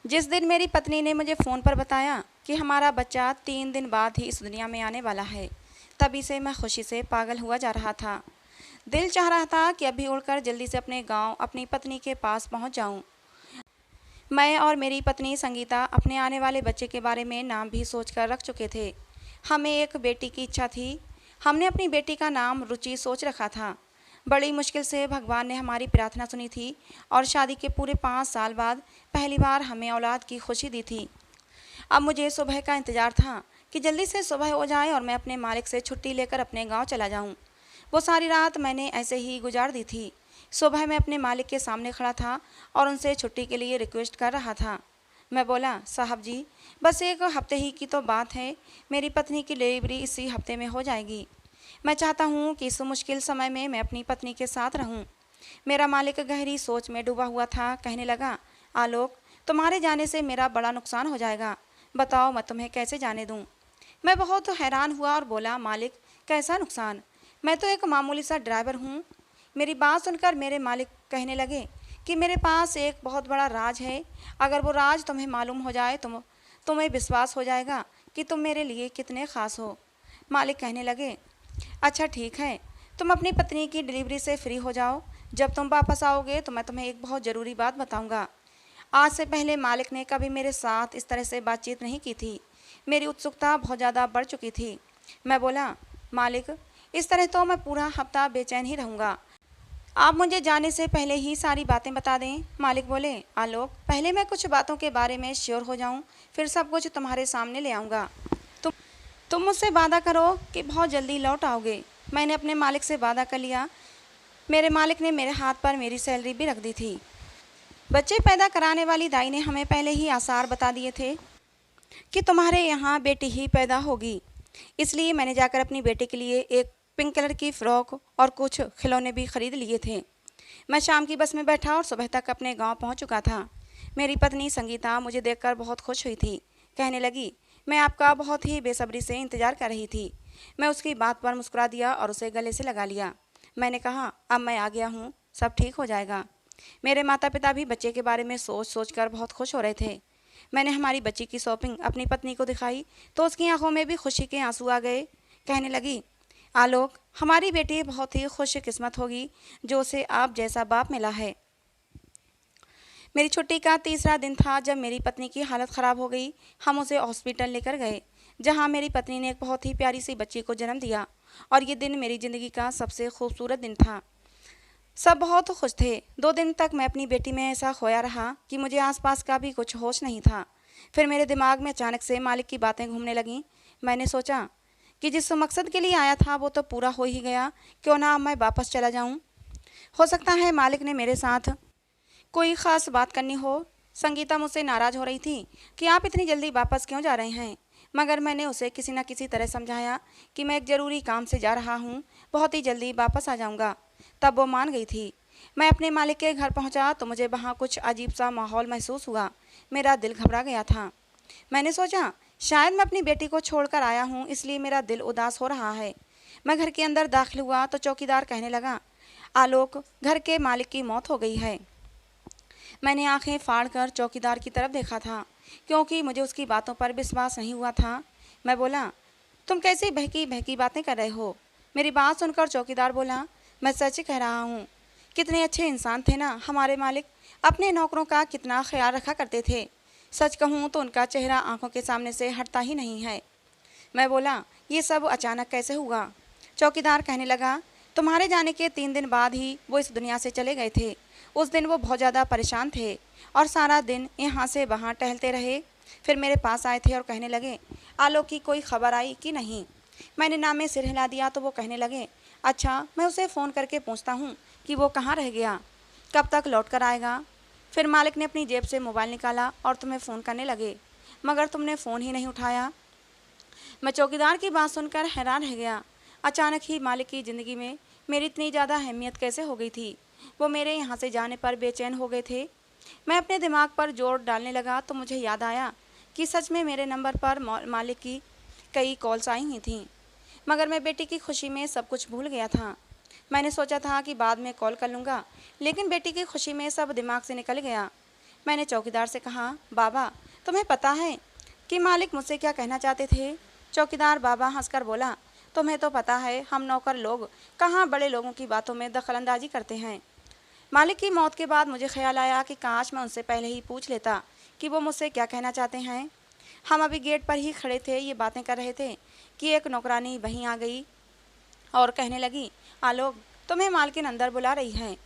जिस दिन मेरी पत्नी ने मुझे फ़ोन पर बताया कि हमारा बच्चा 3 दिन बाद ही इस दुनिया में आने वाला है, तभी से मैं खुशी से पागल हुआ जा रहा था। दिल चाह रहा था कि अभी उड़कर जल्दी से अपने गांव अपनी पत्नी के पास पहुंच जाऊं। मैं और मेरी पत्नी संगीता अपने आने वाले बच्चे के बारे में नाम भी सोचकर रख चुके थे। हमें एक बेटी की इच्छा थी। हमने अपनी बेटी का नाम रुचि सोच रखा था। बड़ी मुश्किल से भगवान ने हमारी प्रार्थना सुनी थी और शादी के पूरे 5 साल बाद पहली बार हमें औलाद की खुशी दी थी। अब मुझे सुबह का इंतज़ार था कि जल्दी से सुबह हो जाए और मैं अपने मालिक से छुट्टी लेकर अपने गांव चला जाऊं। वो सारी रात मैंने ऐसे ही गुजार दी थी। सुबह मैं अपने मालिक के सामने खड़ा था और उनसे छुट्टी के लिए रिक्वेस्ट कर रहा था। मैं बोला, साहब जी, बस 1 हफ्ते ही की तो बात है। मेरी पत्नी की डिलीवरी इसी हफ्ते में हो जाएगी। मैं चाहता हूँ कि इस मुश्किल समय में मैं अपनी पत्नी के साथ रहूँ। मेरा मालिक गहरी सोच में डूबा हुआ था। कहने लगा, आलोक, तुम्हारे जाने से मेरा बड़ा नुकसान हो जाएगा। बताओ मैं तुम्हें कैसे जाने दूँ। मैं बहुत हैरान हुआ और बोला, मालिक, कैसा नुकसान? मैं तो एक मामूली सा ड्राइवर हूँ। मेरी बात सुनकर मेरे मालिक कहने लगे कि मेरे पास एक बहुत बड़ा राज है। अगर वो राज तुम्हें मालूम हो जाए तो तुम्हें विश्वास हो जाएगा कि तुम मेरे लिए कितने ख़ास हो। मालिक कहने लगे, अच्छा ठीक है, तुम अपनी पत्नी की डिलीवरी से फ्री हो जाओ। जब तुम वापस आओगे तो मैं तुम्हें एक बहुत ज़रूरी बात बताऊंगा। आज से पहले मालिक ने कभी मेरे साथ इस तरह से बातचीत नहीं की थी। मेरी उत्सुकता बहुत ज़्यादा बढ़ चुकी थी। मैं बोला, मालिक, इस तरह तो मैं पूरा हफ्ता बेचैन ही रहूँगा। आप मुझे जाने से पहले ही सारी बातें बता दें। मालिक बोले, आलोक, पहले मैं कुछ बातों के बारे में श्योर हो जाऊं, फिर सब कुछ तुम्हारे सामने ले आऊँगा। तुम तुम मुझसे वादा करो कि बहुत जल्दी लौट आओगे। मैंने अपने मालिक से वादा कर लिया। मेरे मालिक ने मेरे हाथ पर मेरी सैलरी भी रख दी थी। बच्चे पैदा कराने वाली दाई ने हमें पहले ही आसार बता दिए थे कि तुम्हारे यहाँ बेटी ही पैदा होगी। इसलिए मैंने जाकर अपनी बेटी के लिए एक पिंक कलर की फ़्रॉक और कुछ खिलौने भी खरीद लिए थे। मैं शाम की बस में बैठा और सुबह तक अपने गांव पहुंच चुका था। मेरी पत्नी संगीता मुझे देखकर बहुत खुश हुई थी। कहने लगी, मैं आपका बहुत ही बेसब्री से इंतज़ार कर रही थी। मैं उसकी बात पर मुस्कुरा दिया और उसे गले से लगा लिया। मैंने कहा, अब मैं आ गया हूँ, सब ठीक हो जाएगा। मेरे माता पिता भी बच्चे के बारे में सोच सोच कर बहुत खुश हो रहे थे। मैंने हमारी बच्ची की शॉपिंग अपनी पत्नी को दिखाई तो उसकी आंखों में भी खुशी के आंसू आ गए। कहने लगी, आलोक, हमारी बेटी बहुत ही खुशकिस्मत होगी जो उसे आप जैसा बाप मिला है। मेरी छुट्टी का तीसरा दिन था जब मेरी पत्नी की हालत ख़राब हो गई। हम उसे हॉस्पिटल लेकर गए, जहां मेरी पत्नी ने एक बहुत ही प्यारी सी बच्ची को जन्म दिया। और ये दिन मेरी ज़िंदगी का सबसे खूबसूरत दिन था। सब बहुत खुश थे। 2 दिन तक मैं अपनी बेटी में ऐसा खोया रहा कि मुझे आसपास का भी कुछ होश नहीं था। फिर मेरे दिमाग में अचानक से मालिक की बातें घूमने लगीं। मैंने सोचा कि जिस मकसद के लिए आया था वो तो पूरा हो ही गया, क्यों ना अब मैं वापस चला जाऊं। हो सकता है मालिक ने मेरे साथ कोई ख़ास बात करनी हो। संगीता मुझसे नाराज़ हो रही थी कि आप इतनी जल्दी वापस क्यों जा रहे हैं, मगर मैंने उसे किसी न किसी तरह समझाया कि मैं एक ज़रूरी काम से जा रहा हूँ, बहुत ही जल्दी वापस आ जाऊँगा। तब वो मान गई थी। मैं अपने मालिक के घर पहुँचा तो मुझे वहाँ कुछ अजीब सा माहौल महसूस हुआ। मेरा दिल घबरा गया था। मैंने सोचा, शायद मैं अपनी बेटी को छोड़कर आया हूँ, इसलिए मेरा दिल उदास हो रहा है। मैं घर के अंदर दाखिल हुआ तो चौकीदार कहने लगा, आलोक, घर के मालिक की मौत हो गई है। मैंने आंखें फाड़कर चौकीदार की तरफ देखा था, क्योंकि मुझे उसकी बातों पर विश्वास नहीं हुआ था। मैं बोला, तुम कैसी बहकी बहकी बातें कर रहे हो? मेरी बात सुनकर चौकीदार बोला, मैं सच कह रहा हूँ। कितने अच्छे इंसान थे ना हमारे मालिक, अपने नौकरों का कितना ख्याल रखा करते थे। सच कहूँ तो उनका चेहरा आंखों के सामने से हटता ही नहीं है। मैं बोला, ये सब अचानक कैसे हुआ? चौकीदार कहने लगा, तुम्हारे जाने के 3 दिन बाद ही वो इस दुनिया से चले गए थे। उस दिन वो बहुत ज़्यादा परेशान थे और सारा दिन यहाँ से वहाँ टहलते रहे। फिर मेरे पास आए थे और कहने लगे, आलोक की कोई खबर आई कि नहीं? मैंने नाम में सिर हिला दिया तो वो कहने लगे, अच्छा, मैं उसे फ़ोन करके पूछता हूँ कि वो कहाँ रह गया, कब तक लौट कर आएगा। फिर मालिक ने अपनी जेब से मोबाइल निकाला और तुम्हें फ़ोन करने लगे, मगर तुमने फ़ोन ही नहीं उठाया। मैं चौकीदार की बात सुनकर हैरान रह गया। अचानक ही मालिक की ज़िंदगी में मेरी इतनी ज़्यादा अहमियत कैसे हो गई थी? वो मेरे यहाँ से जाने पर बेचैन हो गए थे। मैं अपने दिमाग पर जोर डालने लगा तो मुझे याद आया कि सच में मेरे नंबर पर मालिक की कई कॉल्स आई हुई थीं, मगर मैं बेटी की खुशी में सब कुछ भूल गया था। मैंने सोचा था कि बाद में कॉल कर लूँगा, लेकिन बेटी की खुशी में सब दिमाग से निकल गया। मैंने चौकीदार से कहा, बाबा तुम्हें पता है कि मालिक मुझसे क्या कहना चाहते थे? चौकीदार बाबा हंसकर बोला, तुम्हें तो पता है हम नौकर लोग कहाँ बड़े लोगों की बातों में दखलंदाजी करते हैं। मालिक की मौत के बाद मुझे ख्याल आया कि काश मैं उनसे पहले ही पूछ लेता कि वो मुझसे क्या कहना चाहते हैं। हम अभी गेट पर ही खड़े थे, ये बातें कर रहे थे कि एक नौकरानी वहीं आ गई और कहने लगी, आलोक तुम्हें मालकिन अंदर बुला रही है।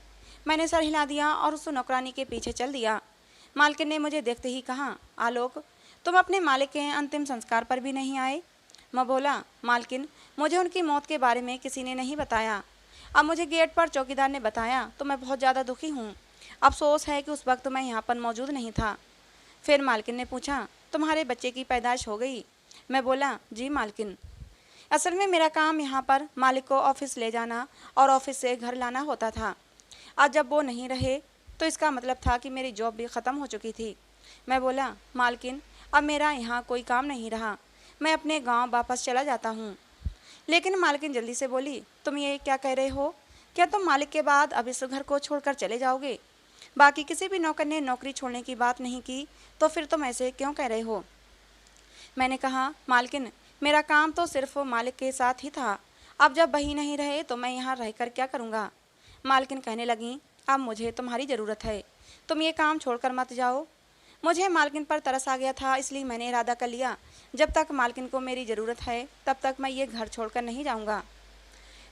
मैंने सर हिला दिया और उस नौकरानी के पीछे चल दिया। मालकिन ने मुझे देखते ही कहा, आलोक तुम अपने मालिक के अंतिम संस्कार पर भी नहीं आए? मैं बोला, मालकिन मुझे उनकी मौत के बारे में किसी ने नहीं बताया। अब मुझे गेट पर चौकीदार ने बताया तो मैं बहुत ज़्यादा दुखी हूँ। अफसोस है कि उस वक्त मैं यहाँ पर मौजूद नहीं था। फिर मालकिन ने पूछा, तुम्हारे बच्चे की पैदाइश हो गई? मैं बोला, जी मालकिन। असल में मेरा काम यहाँ पर मालिक को ऑफिस ले जाना और ऑफिस से घर लाना होता था। आज जब वो नहीं रहे तो इसका मतलब था कि मेरी जॉब भी ख़त्म हो चुकी थी। मैं बोला, मालकिन अब मेरा यहाँ कोई काम नहीं रहा, मैं अपने गांव वापस चला जाता हूँ। लेकिन मालकिन जल्दी से बोली, तुम ये क्या कह रहे हो? क्या तुम मालिक के बाद अब इस घर को छोड़कर चले जाओगे? बाकी किसी भी नौकर ने नौकरी छोड़ने की बात नहीं की, तो फिर तुम ऐसे क्यों कह रहे हो? मैंने कहा, मालकिन मेरा काम तो सिर्फ मालिक के साथ ही था, अब जब वही नहीं रहे तो मैं यहाँ रहकर क्या करूँगा? मालकिन कहने लगी, अब मुझे तुम्हारी ज़रूरत है, तुम ये काम छोड़कर मत जाओ। मुझे मालकिन पर तरस आ गया था, इसलिए मैंने इरादा कर लिया, जब तक मालकिन को मेरी ज़रूरत है तब तक मैं ये घर छोड़कर नहीं जाऊँगा।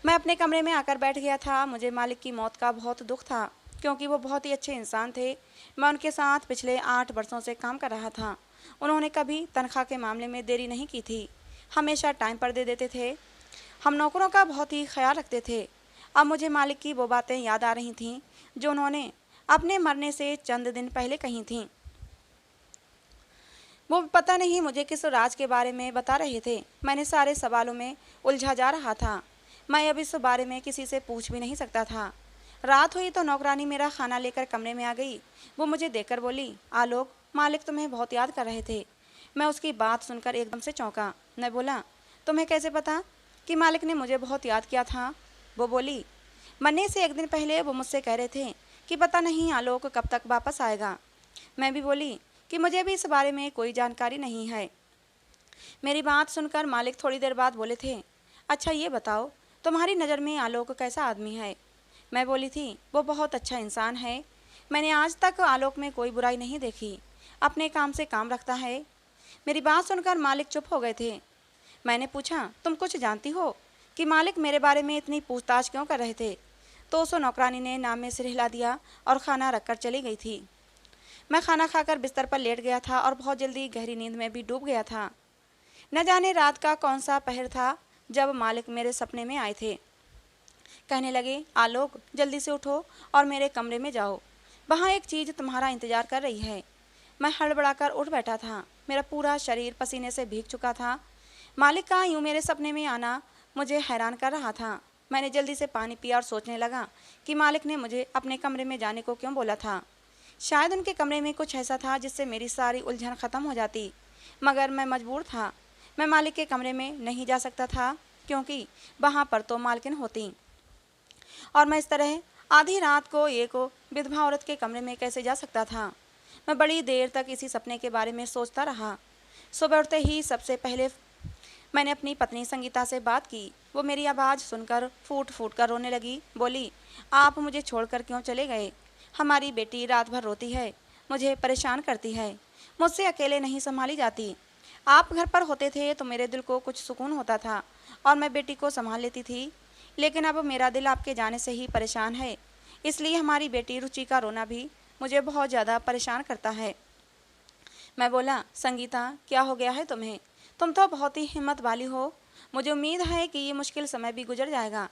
मैं अपने कमरे में आकर बैठ गया था। मुझे मालिक की मौत का बहुत दुख था, क्योंकि वो बहुत ही अच्छे इंसान थे। मैं उनके साथ पिछले 8 वर्षों से काम कर रहा था। उन्होंने कभी तनख्वाह के मामले में देरी नहीं की थी, हमेशा टाइम पर दे देते थे। हम नौकरों का बहुत ही ख्याल रखते थे। अब मुझे मालिक की वो बातें याद आ रही थीं जो उन्होंने अपने मरने से चंद दिन पहले कही थीं। वो पता नहीं मुझे किस राज के बारे में बता रहे थे। मैंने सारे सवालों में उलझा जा रहा था। मैं अब इस बारे में किसी से पूछ भी नहीं सकता था। रात हुई तो नौकरानी मेरा खाना लेकर कमरे में आ गई। वो मुझे देखकर बोली, आलोक मालिक तुम्हें बहुत याद कर रहे थे। मैं उसकी बात सुनकर एकदम से चौंका। मैं बोला, तुम्हें कैसे पता कि मालिक ने मुझे बहुत याद किया था? वो बोली, मरने से एक दिन पहले वो मुझसे कह रहे थे कि पता नहीं आलोक कब तक वापस आएगा। मैं भी बोली कि मुझे भी इस बारे में कोई जानकारी नहीं है। मेरी बात सुनकर मालिक थोड़ी देर बाद बोले थे, अच्छा ये बताओ तुम्हारी नज़र में आलोक कैसा आदमी है? मैं बोली थी, वो बहुत अच्छा इंसान है। मैंने आज तक आलोक में कोई बुराई नहीं देखी, अपने काम से काम रखता है। मेरी बात सुनकर मालिक चुप हो गए थे। मैंने पूछा, तुम कुछ जानती हो कि मालिक मेरे बारे में इतनी पूछताछ क्यों कर रहे थे? तो उस नौकरानी ने नाम में सिर हिला दिया और खाना रखकर चली गई थी। मैं खाना खाकर बिस्तर पर लेट गया था और बहुत जल्दी गहरी नींद में भी डूब गया था। न जाने रात का कौन सा पहर था जब मालिक मेरे सपने में आए थे। कहने लगे, आलोक जल्दी से उठो और मेरे कमरे में जाओ, वहाँ एक चीज़ तुम्हारा इंतजार कर रही है। मैं हड़बड़ाकर उठ बैठा था। मेरा पूरा शरीर पसीने से भीग चुका था। मालिक का यूँ मेरे सपने में आना मुझे हैरान कर रहा था। मैंने जल्दी से पानी पिया और सोचने लगा कि मालिक ने मुझे अपने कमरे में जाने को क्यों बोला था। शायद उनके कमरे में कुछ ऐसा था जिससे मेरी सारी उलझन ख़त्म हो जाती, मगर मैं मजबूर था। मैं मालिक के कमरे में नहीं जा सकता था, क्योंकि वहाँ पर तो मालकिन होती, और मैं इस तरह आधी रात को एक विधवा औरत के कमरे में कैसे जा सकता था। मैं बड़ी देर तक इसी सपने के बारे में सोचता रहा। सुबह उठते ही सबसे पहले मैंने अपनी पत्नी संगीता से बात की। वो मेरी आवाज़ सुनकर फूट फूट कर रोने लगी। बोली, आप मुझे छोड़कर क्यों चले गए? हमारी बेटी रात भर रोती है, मुझे परेशान करती है, मुझसे अकेले नहीं संभाली जाती। आप घर पर होते थे तो मेरे दिल को कुछ सुकून होता था और मैं बेटी को संभाल लेती थी, लेकिन अब मेरा दिल आपके जाने से ही परेशान है। इसलिए हमारी बेटी रुचि का रोना भी मुझे बहुत ज़्यादा परेशान करता है। मैं बोला, संगीता क्या हो गया है तुम्हें? तुम तो बहुत ही हिम्मत वाली हो। मुझे उम्मीद है कि ये मुश्किल समय भी गुजर जाएगा।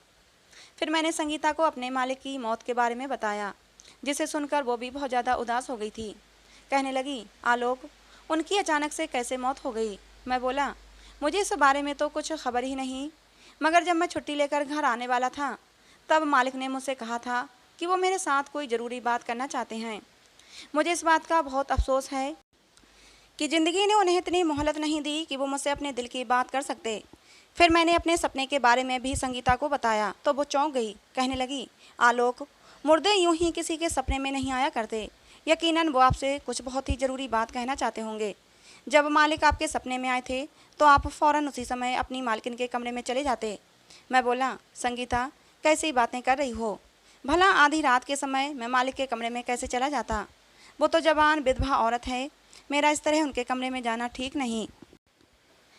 फिर मैंने संगीता को अपने मालिक की मौत के बारे में बताया, जिसे सुनकर वो भी बहुत ज़्यादा उदास हो गई थी। कहने लगी, आलोक उनकी अचानक से कैसे मौत हो गई? मैं बोला, मुझे इस बारे में तो कुछ खबर ही नहीं, मगर जब मैं छुट्टी लेकर घर आने वाला था तब मालिक ने मुझसे कहा था कि वो मेरे साथ कोई ज़रूरी बात करना चाहते हैं। मुझे इस बात का बहुत अफसोस है कि ज़िंदगी ने उन्हें इतनी मोहलत नहीं दी कि वो मुझसे अपने दिल की बात कर सकते। फिर मैंने अपने सपने के बारे में भी संगीता को बताया तो वो चौंक गई। कहने लगी, आलोक मुर्दे यूं ही किसी के सपने में नहीं आया करते, यकीनन वो आपसे कुछ बहुत ही ज़रूरी बात कहना चाहते होंगे। जब मालिक आपके सपने में आए थे तो आप फ़ौरन उसी समय अपनी मालकिन के कमरे में चले जाते। मैं बोला, संगीता कैसी बातें कर रही हो? भला आधी रात के समय मैं मालिक के कमरे में कैसे चला जाता? वो तो जवान विधवा औरत है, मेरा इस तरह उनके कमरे में जाना ठीक नहीं।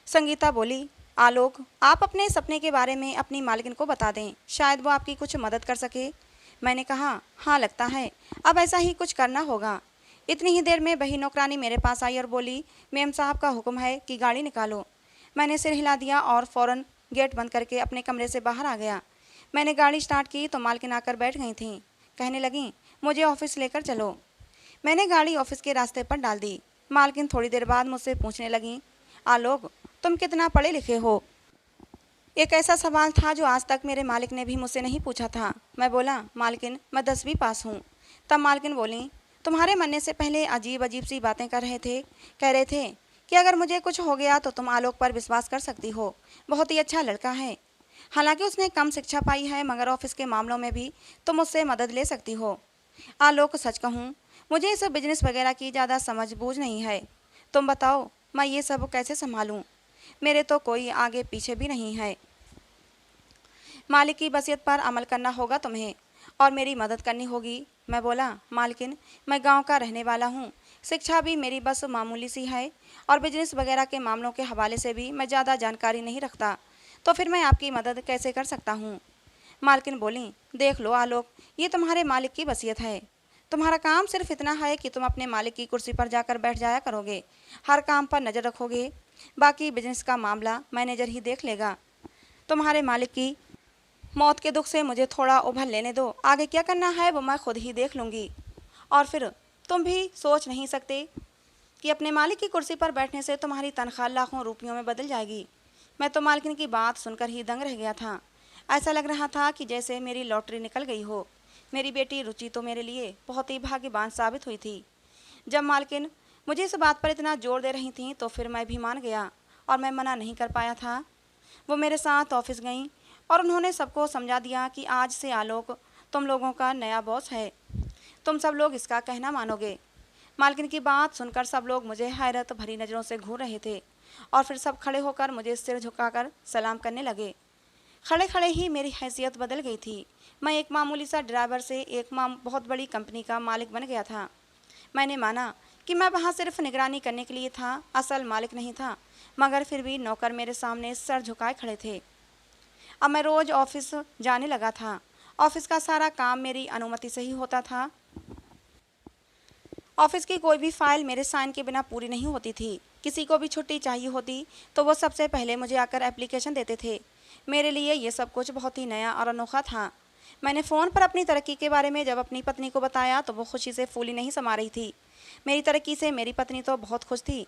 संगीता बोली, आलोक आप अपने सपने के बारे में अपनी मालकिन को बता दें, शायद वो आपकी कुछ मदद कर सके। मैंने कहा, हाँ लगता है अब ऐसा ही कुछ करना होगा। इतनी ही देर में वही नौकरानी मेरे पास आई और बोली, मेम साहब का हुक्म है कि गाड़ी निकालो। मैंने सिर हिला दिया और फ़ौरन गेट बंद करके अपने कमरे से बाहर आ गया। मैंने गाड़ी स्टार्ट की तो मालकिन आकर बैठ गई थीं। कहने लगीं, मुझे ऑफिस लेकर चलो। मैंने गाड़ी ऑफिस के रास्ते पर डाल दी। मालकिन थोड़ी देर बाद मुझसे पूछने लगीं, आलोक तुम कितना पढ़े लिखे हो? एक ऐसा सवाल था जो आज तक मेरे मालिक ने भी मुझसे नहीं पूछा था। मैं बोला, मालकिन मैं 10वीं पास हूँ। तब मालकिन बोली, तुम्हारे मरने से पहले अजीब अजीब सी बातें कह रहे थे कि अगर मुझे कुछ हो गया तो तुम आलोक पर विश्वास कर सकती हो, बहुत ही अच्छा लड़का है। हालांकि उसने कम शिक्षा पाई है मगर ऑफिस के मामलों में भी तुम मुझसे मदद ले सकती हो। आलोक सच कहूँ मुझे इस बिजनेस वगैरह की ज़्यादा समझ बूझ नहीं है। तुम बताओ मैं ये सब कैसे संभालूँ? मेरे तो कोई आगे पीछे भी नहीं है। मालिक की वसीयत पर अमल करना होगा तुम्हें और मेरी मदद करनी होगी। मैं बोला, मालकिन मैं गांव का रहने वाला हूँ, शिक्षा भी मेरी बस मामूली सी है और बिजनेस वगैरह के मामलों के हवाले से भी मैं ज़्यादा जानकारी नहीं रखता, तो फिर मैं आपकी मदद कैसे कर सकता हूँ? मालकिन बोली, देख लो आलोक, ये तुम्हारे मालिक की वसीयत है। तुम्हारा काम सिर्फ इतना है कि तुम अपने मालिक की कुर्सी पर जाकर बैठ जाया करोगे, हर काम पर नज़र रखोगे, बाकी बिजनेस का मामला मैनेजर ही देख लेगा। तुम्हारे मालिक की मौत के दुख से मुझे थोड़ा उभर लेने दो, आगे क्या करना है वो मैं खुद ही देख लूँगी। और फिर तुम भी सोच नहीं सकते कि अपने मालिक की कुर्सी पर बैठने से तुम्हारी तनख्वाह लाखों रुपयों में बदल जाएगी। मैं तो मालकिन की बात सुनकर ही दंग रह गया था। ऐसा लग रहा था कि जैसे मेरी लॉटरी निकल गई हो। मेरी बेटी रुचि तो मेरे लिए बहुत ही भाग्यवान साबित हुई थी। जब मालकिन मुझे इस बात पर इतना जोर दे रही थी तो फिर मैं भी मान गया और मैं मना नहीं कर पाया था। वो मेरे साथ ऑफिस गईं और उन्होंने सबको समझा दिया कि आज से आलोक तुम लोगों का नया बॉस है, तुम सब लोग इसका कहना मानोगे। मालकिन की बात सुनकर सब लोग मुझे हैरत भरी नज़रों से घूर रहे थे और फिर सब खड़े होकर मुझे सिर झुकाकर सलाम करने लगे। खड़े खड़े ही मेरी हैसियत बदल गई थी। मैं एक मामूली सा ड्राइवर से एक बहुत बड़ी कंपनी का मालिक बन गया था। मैंने माना कि मैं वहाँ सिर्फ निगरानी करने के लिए था, असल मालिक नहीं था, मगर फिर भी नौकर मेरे सामने सर झुकाए खड़े थे। अब मैं रोज़ ऑफिस जाने लगा था। ऑफिस का सारा काम मेरी अनुमति से ही होता था। ऑफिस की कोई भी फाइल मेरे साइन के बिना पूरी नहीं होती थी। किसी को भी छुट्टी चाहिए होती तो वो सबसे पहले मुझे आकर एप्लीकेशन देते थे। मेरे लिए ये सब कुछ बहुत ही नया और अनोखा था। मैंने फ़ोन पर अपनी तरक्की के बारे में जब अपनी पत्नी को बताया तो वो खुशी से फूली नहीं समा रही थी। मेरी तरक्की से मेरी पत्नी तो बहुत खुश थी,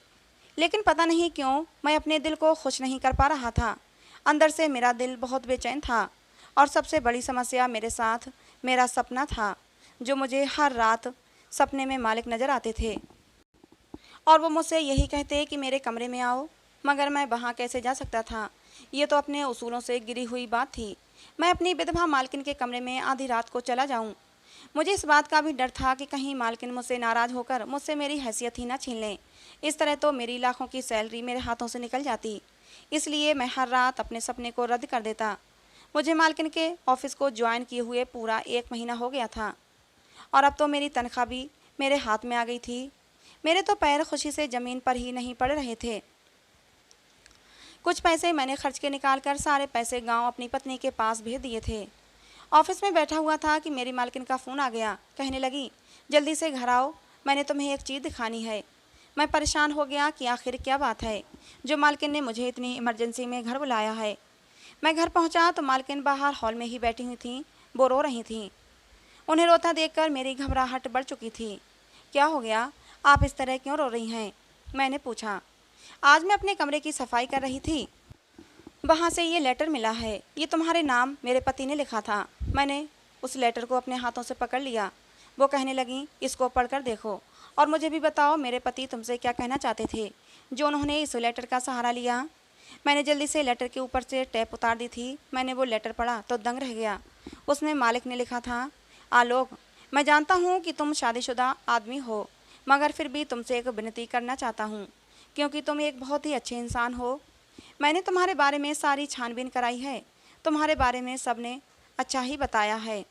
लेकिन पता नहीं क्यों मैं अपने दिल को खुश नहीं कर पा रहा था। अंदर से मेरा दिल बहुत बेचैन था और सबसे बड़ी समस्या मेरे साथ मेरा सपना था, जो मुझे हर रात सपने में मालिक नज़र आते थे और वो मुझसे यही कहते कि मेरे कमरे में आओ, मगर मैं वहाँ कैसे जा सकता था? ये तो अपने उसूलों से गिरी हुई बात थी। मैं अपनी विधवा मालकिन के कमरे में आधी रात को चला जाऊं। मुझे इस बात का भी डर था कि कहीं मालकिन मुझसे नाराज़ होकर मुझसे मेरी हैसियत ही ना छीन लें। इस तरह तो मेरी लाखों की सैलरी मेरे हाथों से निकल जाती। इसलिए मैं हर रात अपने सपने को रद्द कर देता। मुझे मालकिन के ऑफिस को ज्वाइन किए हुए पूरा 1 महीना हो गया था और अब तो मेरी तनख्वाह भी मेरे हाथ में आ गई थी। मेरे तो पैर खुशी से ज़मीन पर ही नहीं पड़ रहे थे। कुछ पैसे मैंने खर्च के निकाल कर सारे पैसे गांव अपनी पत्नी के पास भेज दिए थे। ऑफिस में बैठा हुआ था कि मेरी मालकिन का फ़ोन आ गया। कहने लगी, जल्दी से घर आओ, मैंने तुम्हें एक चीज़ दिखानी है। मैं परेशान हो गया कि आखिर क्या बात है जो मालकिन ने मुझे इतनी इमरजेंसी में घर बुलाया है। मैं घर पहुंचा तो मालकिन बाहर हॉल में ही बैठी हुई थीं, वो रो रही थीं। उन्हें रोता देखकर मेरी घबराहट बढ़ चुकी थी। क्या हो गया, आप इस तरह क्यों रो रही हैं? मैंने पूछा। आज मैं अपने कमरे की सफाई कर रही थी, वहाँ से ये लेटर मिला है। ये तुम्हारे नाम मेरे पति ने लिखा था। मैंने उस लेटर को अपने हाथों से पकड़ लिया। वो कहने लगी, इसको पढ़कर देखो और मुझे भी बताओ मेरे पति तुमसे क्या कहना चाहते थे जो उन्होंने इस लेटर का सहारा लिया। मैंने जल्दी से लेटर के ऊपर से टेप उतार दी थी। मैंने वो लेटर पढ़ा तो दंग रह गया। उसमें मालिक ने लिखा था, आलोक मैं जानता हूँ कि तुम शादीशुदा आदमी हो, मगर फिर भी तुमसे एक विनती करना चाहता हूँ, क्योंकि तुम एक बहुत ही अच्छे इंसान हो। मैंने तुम्हारे बारे में सारी छानबीन कराई है। तुम्हारे बारे में सबने अच्छा ही बताया है,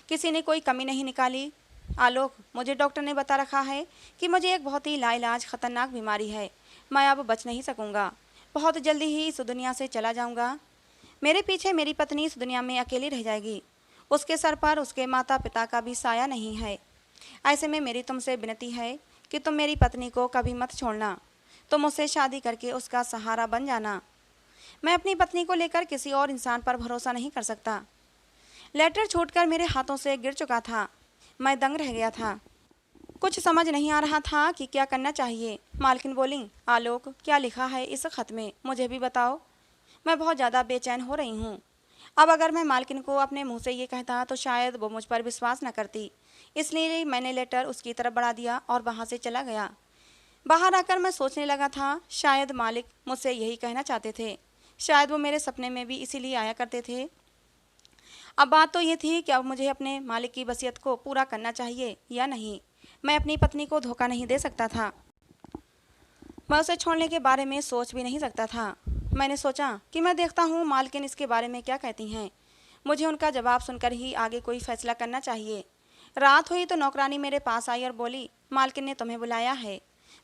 किसी ने कोई कमी नहीं निकाली। आलोक, मुझे डॉक्टर ने बता रखा है कि मुझे एक बहुत ही लाइलाज खतरनाक बीमारी है। मैं अब बच नहीं सकूंगा। बहुत जल्दी ही इस दुनिया से चला जाऊंगा। मेरे पीछे मेरी पत्नी इस दुनिया में अकेली रह जाएगी। उसके सर पर उसके माता पिता का भी साया नहीं है। ऐसे में मेरी तुमसे विनती है कि तुम मेरी पत्नी को कभी मत छोड़ना। तुम उससे शादी करके उसका सहारा बन जाना। मैं अपनी पत्नी को लेकर किसी और इंसान पर भरोसा नहीं कर सकता। लेटर छूटकर मेरे हाथों से गिर चुका था। मैं दंग रह गया था। कुछ समझ नहीं आ रहा था कि क्या करना चाहिए। मालकिन बोली, आलोक, क्या लिखा है इस खत में, मुझे भी बताओ। मैं बहुत ज़्यादा बेचैन हो रही हूँ। अब अगर मैं मालकिन को अपने मुंह से ये कहता तो शायद वो मुझ पर विश्वास न करती। इसलिए मैंने लेटर उसकी तरफ बढ़ा दिया और वहाँ से चला गया। बाहर आकर मैं सोचने लगा था, शायद मालिक मुझसे यही कहना चाहते थे। शायद वो मेरे सपने में भी इसीलिए आया करते थे। अब बात तो ये थी कि अब मुझे अपने मालिक की वसीयत को पूरा करना चाहिए या नहीं। मैं अपनी पत्नी को धोखा नहीं दे सकता था। मैं उसे छोड़ने के बारे में सोच भी नहीं सकता था। मैंने सोचा कि मैं देखता हूँ मालकिन इसके बारे में क्या कहती हैं। मुझे उनका जवाब सुनकर ही आगे कोई फैसला करना चाहिए। रात हुई तो नौकरानी मेरे पास आई और बोली, मालकिन ने तुम्हें बुलाया है।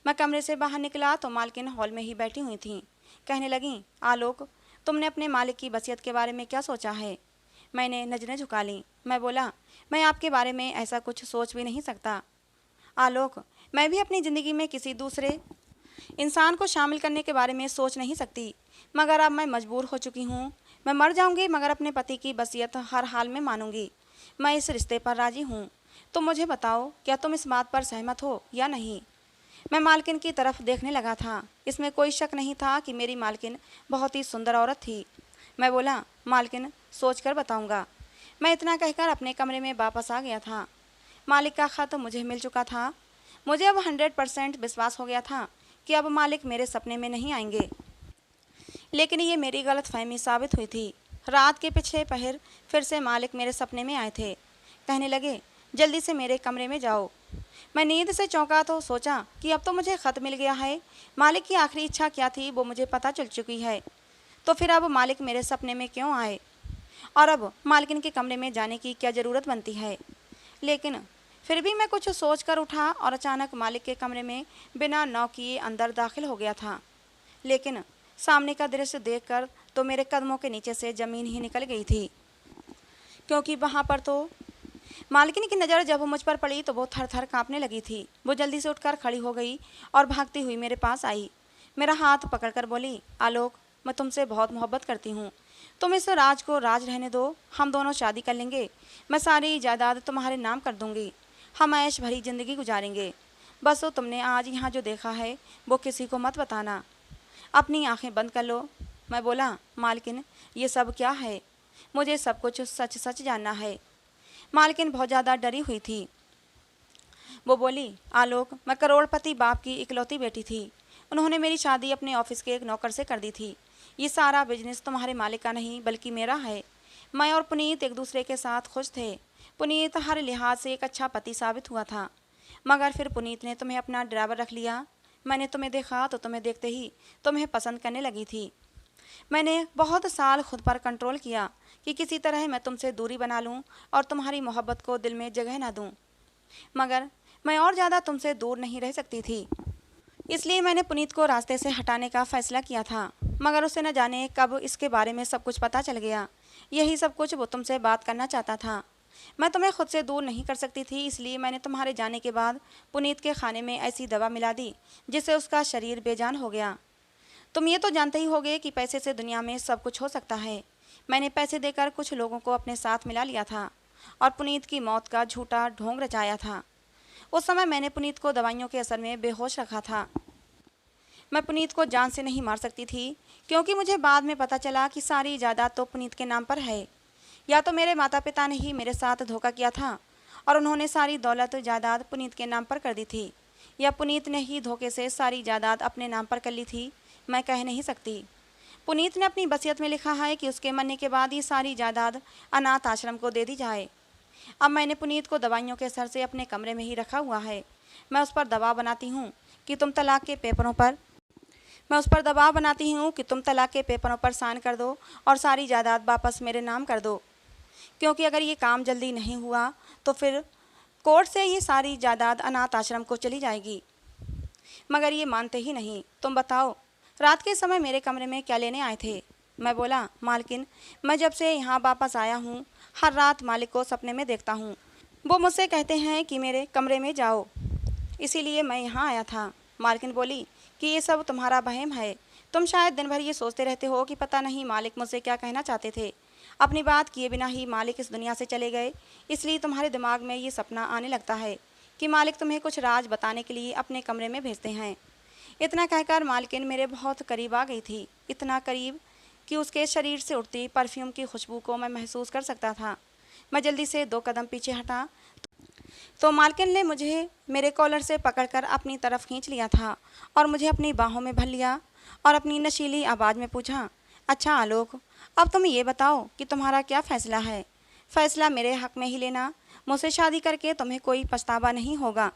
मैं कमरे से बाहर निकला तो मालकिन हॉल में ही बैठी हुई थी। कहने लगी, आलोक, तुमने अपने मालिक की वसीयत के बारे में क्या सोचा है। मैंने नजरें झुका लीं। मैं बोला, मैं आपके बारे में ऐसा कुछ सोच भी नहीं सकता। आलोक, मैं भी अपनी ज़िंदगी में किसी दूसरे इंसान को शामिल करने के बारे में सोच नहीं सकती, मगर अब मैं मजबूर हो चुकी हूँ। मैं मर जाऊँगी मगर अपने पति की वसीयत हर हाल में मानूंगी। मैं इस रिश्ते पर राजी हूँ। तो मुझे बताओ, क्या तुम इस बात पर सहमत हो या नहीं। मैं मालकिन की तरफ देखने लगा था। इसमें कोई शक नहीं था कि मेरी मालकिन बहुत ही सुंदर औरत थी। मैं बोला, मालकिन, सोच कर बताऊँगा। मैं इतना कहकर अपने कमरे में वापस आ गया था। मालिक का खत मुझे मिल चुका था। मुझे अब 100% विश्वास हो गया था कि अब मालिक मेरे सपने में नहीं आएंगे। लेकिन ये मेरी गलतफहमी साबित हुई थी। रात के पिछले पहर फिर से मालिक मेरे सपने में आए थे। कहने लगे, जल्दी से मेरे कमरे में जाओ। मैं नींद से चौंका तो सोचा कि अब तो मुझे खत मिल गया है। मालिक की आखिरी इच्छा क्या थी वो मुझे पता चल चुकी है। तो फिर अब मालिक मेरे सपने में क्यों आए, और अब मालकिन के कमरे में जाने की क्या ज़रूरत बनती है। लेकिन फिर भी मैं कुछ सोच कर उठा और अचानक मालिक के कमरे में बिना नॉक किए अंदर दाखिल हो गया था। लेकिन सामने का दृश्य देखकर तो मेरे कदमों के नीचे से ज़मीन ही निकल गई थी, क्योंकि वहाँ पर तो मालकिन की नज़र जब मुझ पर पड़ी तो वो थर थर काँपने लगी थी। वो जल्दी से उठकर खड़ी हो गई और भागती हुई मेरे पास आई। मेरा हाथ पकड़कर बोली, आलोक, मैं तुमसे बहुत मोहब्बत करती हूँ। तुम इस राज को राज रहने दो। हम दोनों शादी कर लेंगे। मैं सारी जायदाद तुम्हारे नाम कर दूंगी। हम ऐश भरी ज़िंदगी गुजारेंगे। बस वो तुमने आज यहाँ जो देखा है वो किसी को मत बताना। अपनी आंखें बंद कर लो। मैं बोला, मालकिन, ये सब क्या है। मुझे सब कुछ सच सच जानना है। मालकिन बहुत ज़्यादा डरी हुई थी। वो बोली, आलोक, मैं करोड़पति बाप की इकलौती बेटी थी। उन्होंने मेरी शादी अपने ऑफिस के एक नौकर से कर दी थी। ये सारा बिजनेस तुम्हारे मालिक का नहीं बल्कि मेरा है। मैं और पुनीत एक दूसरे के साथ खुश थे। पुनीत हर लिहाज से एक अच्छा पति साबित हुआ था, मगर फिर पुनीत ने तुम्हें अपना ड्राइवर रख लिया। मैंने तुम्हें देखा तो तुम्हें देखते ही तुम्हें पसंद करने लगी थी। मैंने बहुत साल खुद पर कंट्रोल किया कि किसी तरह मैं तुमसे दूरी बना लूं और तुम्हारी मोहब्बत को दिल में जगह ना दूं, मगर मैं और ज़्यादा तुमसे दूर नहीं रह सकती थी। इसलिए मैंने पुनीत को रास्ते से हटाने का फैसला किया था, मगर उसे न जाने कब इसके बारे में सब कुछ पता चल गया। यही सब कुछ वो तुमसे बात करना चाहता था। मैं तुम्हें खुद से दूर नहीं कर सकती थी, इसलिए मैंने तुम्हारे जाने के बाद पुनीत के खाने में ऐसी दवा मिला दी जिससे उसका शरीर बेजान हो गया। तुम ये तो जानते ही होगे कि पैसे से दुनिया में सब कुछ हो सकता है। मैंने पैसे देकर कुछ लोगों को अपने साथ मिला लिया था और पुनीत की मौत का झूठा ढोंग रचाया था। उस समय मैंने पुनीत को दवाइयों के असर में बेहोश रखा था। मैं पुनीत को जान से नहीं मार सकती थी, क्योंकि मुझे बाद में पता चला कि सारी जायदाद तो पुनीत के नाम पर है। या तो मेरे माता पिता ने ही मेरे साथ धोखा किया था और उन्होंने सारी दौलत जायदाद पुनीत के नाम पर कर दी थी, या पुनीत ने ही धोखे से सारी जायदाद अपने नाम पर कर ली थी। मैं कह नहीं सकती। पुनीत ने अपनी वसीयत में लिखा है कि उसके मरने के बाद ये सारी जायदाद अनाथ आश्रम को दे दी जाए। अब मैंने पुनीत को दवाइयों के असर से अपने कमरे में ही रखा हुआ है। मैं उस पर दबाव बनाती हूँ कि तुम तलाक के पेपरों पर मैं उस पर दबाव बनाती हूँ कि तुम तलाक के पेपरों पर साइन कर दो और सारी जायदाद वापस मेरे नाम कर दो, क्योंकि अगर ये काम जल्दी नहीं हुआ तो फिर कोर्ट से ये सारी जायदाद अनाथ आश्रम को चली जाएगी। मगर ये मानते ही नहीं। तुम बताओ, रात के समय मेरे कमरे में क्या लेने आए थे? मैं बोला, मालकिन, मैं जब से यहाँ वापस आया हूँ हर रात मालिक को सपने में देखता हूँ। वो मुझसे कहते हैं कि मेरे कमरे में जाओ, इसीलिए मैं यहाँ आया था। मालकिन बोली कि ये सब तुम्हारा वहम है। तुम शायद दिन भर ये सोचते रहते हो कि पता नहीं मालिक मुझसे क्या कहना चाहते थे। अपनी बात किए बिना ही मालिक इस दुनिया से चले गए, इसलिए तुम्हारे दिमाग में ये सपना आने लगता है कि मालिक तुम्हें कुछ राज बताने के लिए अपने कमरे में भेजते हैं। इतना कहकर मालकिन मेरे बहुत करीब आ गई थी, इतना करीब कि उसके शरीर से उठती परफ्यूम की खुशबू को मैं महसूस कर सकता था। मैं जल्दी से 2 कदम पीछे हटा तो मालकिन ने मुझे मेरे कॉलर से पकड़कर अपनी तरफ खींच लिया था और मुझे अपनी बाहों में भर लिया और अपनी नशीली आवाज़ में पूछा, अच्छा आलोक, अब तुम ये बताओ कि तुम्हारा क्या फ़ैसला है? फ़ैसला मेरे हक़ में ही लेना। मुझसे शादी करके तुम्हें कोई पछतावा नहीं होगा।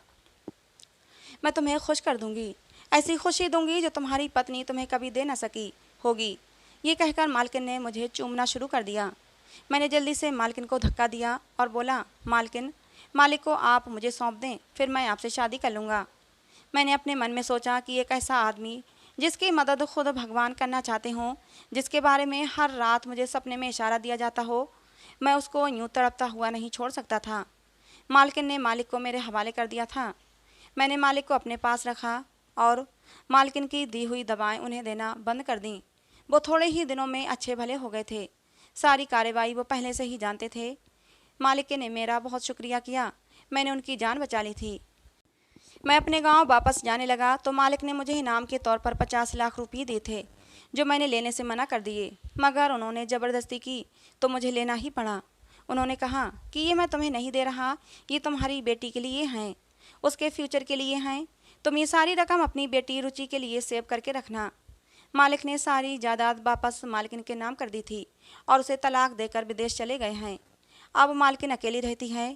मैं तुम्हें खुश कर दूंगी, ऐसी खुशी दूंगी जो तुम्हारी पत्नी तुम्हें कभी दे न सकी होगी। ये कहकर मालकिन ने मुझे चूमना शुरू कर दिया। मैंने जल्दी से मालकिन को धक्का दिया और बोला, मालकिन, मालिक को आप मुझे सौंप दें, फिर मैं आपसे शादी कर लूँगा। मैंने अपने मन में सोचा कि एक ऐसा आदमी जिसकी मदद खुद भगवान करना चाहते हों, जिसके बारे में हर रात मुझे सपने में इशारा दिया जाता हो, मैं उसको यूँ तड़पता हुआ नहीं छोड़ सकता था। मालकिन ने मालिक को मेरे हवाले कर दिया था। मैंने मालिक को अपने पास रखा और मालकिन की दी हुई दवाएं उन्हें देना बंद कर दीं। वो थोड़े ही दिनों में अच्छे भले हो गए थे। सारी कार्रवाई वो पहले से ही जानते थे। मालिक ने मेरा बहुत शुक्रिया किया। मैंने उनकी जान बचा ली थी। मैं अपने गांव वापस जाने लगा तो मालिक ने मुझे इनाम के तौर पर 50 लाख रुपये दिए थे, जो मैंने लेने से मना कर दिए, मगर उन्होंने ज़बरदस्ती की तो मुझे लेना ही पड़ा। उन्होंने कहा कि ये मैं तुम्हें नहीं दे रहा, ये तुम्हारी बेटी के लिए हैं, उसके फ्यूचर के लिए हैं। तुम ये सारी रकम अपनी बेटी रुचि के लिए सेव करके रखना। मालिक ने सारी जायदाद वापस मालकिन के नाम कर दी थी और उसे तलाक देकर विदेश चले गए हैं। अब मालकिन अकेली रहती है।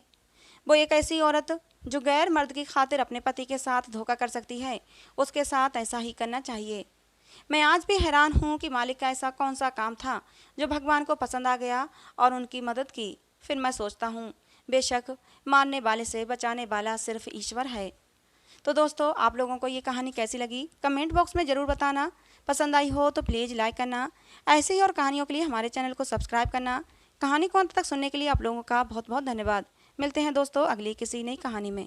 वो एक ऐसी औरत जो गैर मर्द की खातिर अपने पति के साथ धोखा कर सकती है, उसके साथ ऐसा ही करना चाहिए। मैं आज भी हैरान हूँ कि मालिक का ऐसा कौन सा काम था जो भगवान को पसंद आ गया और उनकी मदद की। फिर मैं सोचता हूँ, बेशक मारने वाले से बचाने वाला सिर्फ ईश्वर है। तो दोस्तों, आप लोगों को ये कहानी कैसी लगी कमेंट बॉक्स में ज़रूर बताना। पसंद आई हो तो प्लीज़ लाइक करना। ऐसे ही और कहानियों के लिए हमारे चैनल को सब्सक्राइब करना। कहानी को अंत तक सुनने के लिए आप लोगों का बहुत बहुत धन्यवाद। मिलते हैं दोस्तों अगली किसी नई कहानी में।